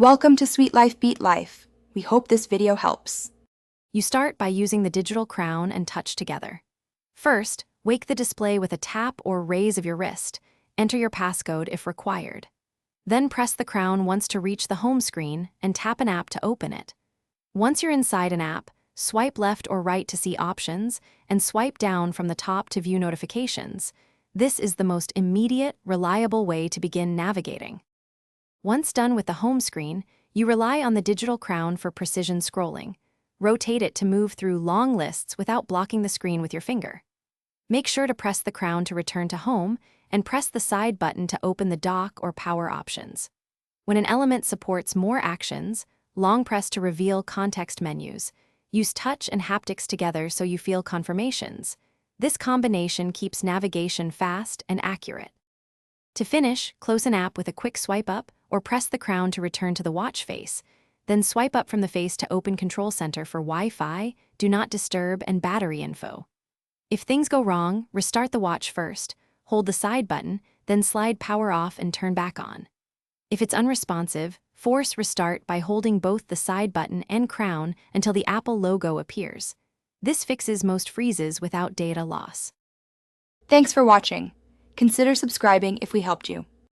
Welcome to Sweet Life Beat Life. We hope this video helps. You start by using the digital crown and touch together. First, wake the display with a tap or raise of your wrist. Enter your passcode if required. Then press the crown once to reach the home screen and tap an app to open it. Once you're inside an app, swipe left or right to see options and swipe down from the top to view notifications. This is the most immediate, reliable way to begin navigating. Once done with the home screen, you rely on the digital crown for precision scrolling. Rotate it to move through long lists without blocking the screen with your finger. Make sure to press the crown to return to home and press the side button to open the dock or power options. When an element supports more actions, long press to reveal context menus. Use touch and haptics together so you feel confirmations. This combination keeps navigation fast and accurate. To finish, close an app with a quick swipe up or press the crown to return to the watch face. Then swipe up from the face to open Control Center for Wi-Fi, Do Not Disturb, and battery info. If things go wrong, restart the watch first, hold the side button, then slide power off and turn back on. If it's unresponsive, force restart by holding both the side button and crown until the Apple logo appears. This fixes most freezes without data loss. Thanks for watching. Consider subscribing if we helped you.